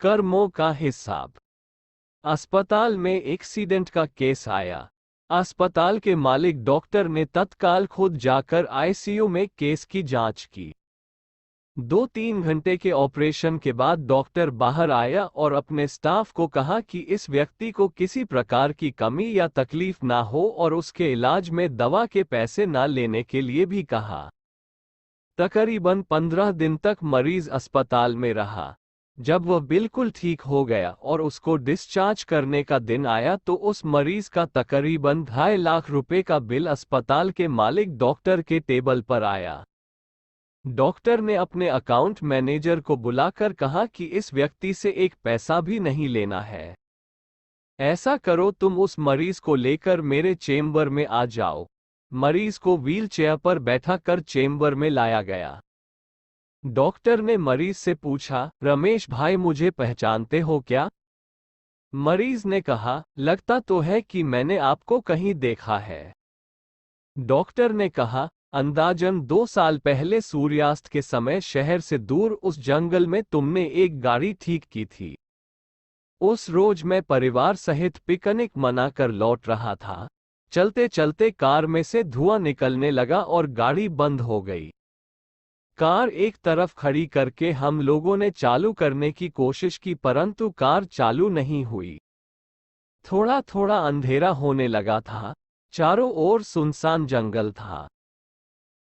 कर्मों का हिसाब। अस्पताल में एक्सीडेंट का केस आया। अस्पताल के मालिक डॉक्टर ने तत्काल खुद जाकर आईसीयू में केस की जांच की। 2-3 घंटे के ऑपरेशन के बाद डॉक्टर बाहर आया और अपने स्टाफ को कहा कि इस व्यक्ति को किसी प्रकार की कमी या तकलीफ ना हो और उसके इलाज में दवा के पैसे ना लेने के लिए भी कहा। तकरीबन 15 दिन तक मरीज अस्पताल में रहा। जब वह बिल्कुल ठीक हो गया और उसको डिस्चार्ज करने का दिन आया तो उस मरीज का तकरीबन 2.5 लाख रुपए का बिल अस्पताल के मालिक डॉक्टर के टेबल पर आया। डॉक्टर ने अपने अकाउंट मैनेजर को बुलाकर कहा कि इस व्यक्ति से एक पैसा भी नहीं लेना है। ऐसा करो, तुम उस मरीज को लेकर मेरे चेम्बर में आ जाओ। मरीज को व्हीलचेयर पर बैठा कर चेम्बर में लाया गया। डॉक्टर ने मरीज से पूछा, रमेश भाई मुझे पहचानते हो क्या? मरीज ने कहा, लगता तो है कि मैंने आपको कहीं देखा है। डॉक्टर ने कहा, अंदाजन 2 साल पहले सूर्यास्त के समय शहर से दूर उस जंगल में तुमने एक गाड़ी ठीक की थी। उस रोज मैं परिवार सहित पिकनिक मनाकर लौट रहा था। चलते चलते कार में से धुआं निकलने लगा और गाड़ी बंद हो गई। कार एक तरफ खड़ी करके हम लोगों ने चालू करने की कोशिश की परंतु कार चालू नहीं हुई। थोड़ा थोड़ा अंधेरा होने लगा था। चारों ओर सुनसान जंगल था।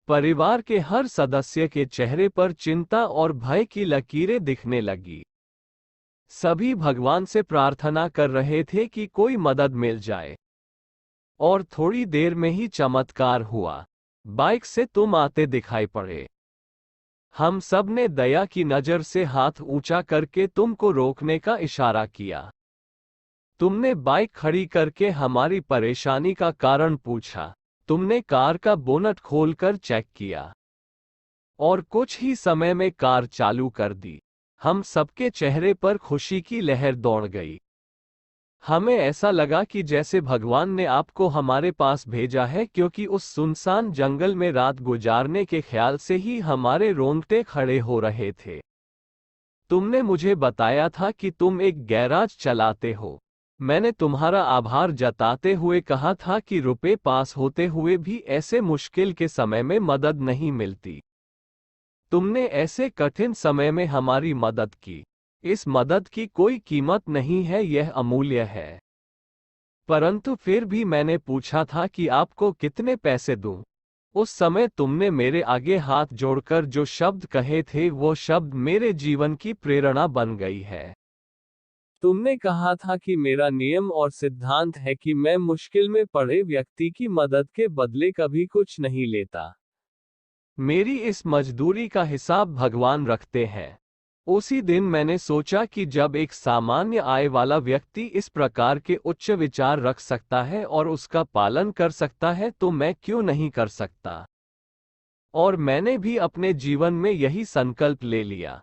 परिवार के हर सदस्य के चेहरे पर चिंता और भय की लकीरें दिखने लगी। सभी भगवान से प्रार्थना कर रहे थे कि कोई मदद मिल जाए। और थोड़ी देर में ही चमत्कार हुआ। बाइक से तुम आते दिखाई पड़े। हम सब ने दया की नजर से हाथ ऊंचा करके तुमको रोकने का इशारा किया। तुमने बाइक खड़ी करके हमारी परेशानी का कारण पूछा। तुमने कार का बोनट खोलकर चेक किया और कुछ ही समय में कार चालू कर दी। हम सबके चेहरे पर खुशी की लहर दौड़ गई। हमें ऐसा लगा कि जैसे भगवान ने आपको हमारे पास भेजा है, क्योंकि उस सुनसान जंगल में रात गुजारने के ख्याल से ही हमारे रोंगटे खड़े हो रहे थे। तुमने मुझे बताया था कि तुम एक गैराज चलाते हो। मैंने तुम्हारा आभार जताते हुए कहा था कि रुपए पास होते हुए भी ऐसे मुश्किल के समय में मदद नहीं मिलती। तुमने ऐसे कठिन समय में हमारी मदद की। इस मदद की कोई कीमत नहीं है, यह अमूल्य है। परंतु फिर भी मैंने पूछा था कि आपको कितने पैसे दूं। उस समय तुमने मेरे आगे हाथ जोड़कर जो शब्द कहे थे वो शब्द मेरे जीवन की प्रेरणा बन गई है। तुमने कहा था कि मेरा नियम और सिद्धांत है कि मैं मुश्किल में पड़े व्यक्ति की मदद के बदले कभी कुछ नहीं लेता। मेरी इस मजदूरी का हिसाब भगवान रखते हैं। उसी दिन मैंने सोचा कि जब एक सामान्य आय वाला व्यक्ति इस प्रकार के उच्च विचार रख सकता है और उसका पालन कर सकता है तो मैं क्यों नहीं कर सकता। और मैंने भी अपने जीवन में यही संकल्प ले लिया।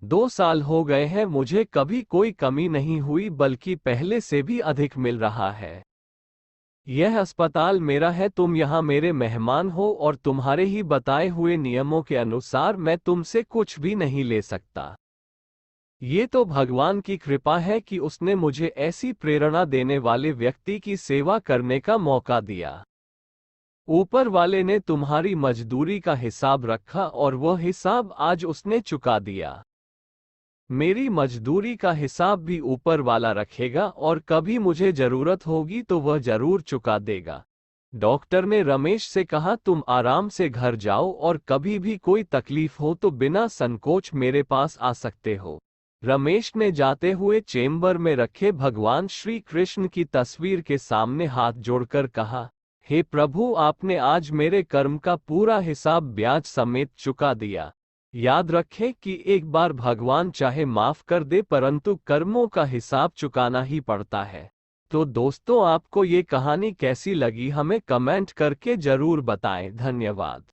2 साल हो गए हैं, मुझे कभी कोई कमी नहीं हुई, बल्कि पहले से भी अधिक मिल रहा है। यह अस्पताल मेरा है, तुम यहाँ मेरे मेहमान हो और तुम्हारे ही बताए हुए नियमों के अनुसार मैं तुमसे कुछ भी नहीं ले सकता। ये तो भगवान की कृपा है कि उसने मुझे ऐसी प्रेरणा देने वाले व्यक्ति की सेवा करने का मौका दिया। ऊपर वाले ने तुम्हारी मजदूरी का हिसाब रखा और वह हिसाब आज उसने चुका दिया। मेरी मजदूरी का हिसाब भी ऊपर वाला रखेगा और कभी मुझे जरूरत होगी तो वह जरूर चुका देगा। डॉक्टर ने रमेश से कहा, तुम आराम से घर जाओ और कभी भी कोई तकलीफ हो तो बिना संकोच मेरे पास आ सकते हो। रमेश ने जाते हुए चेम्बर में रखे भगवान श्री कृष्ण की तस्वीर के सामने हाथ जोड़कर कहा, हे प्रभु, आपने आज मेरे कर्म का पूरा हिसाब ब्याज समेत चुका दिया। याद रखें कि एक बार भगवान चाहे माफ कर दे परंतु कर्मों का हिसाब चुकाना ही पड़ता है। तो दोस्तों, आपको ये कहानी कैसी लगी हमें कमेंट करके जरूर बताएं। धन्यवाद।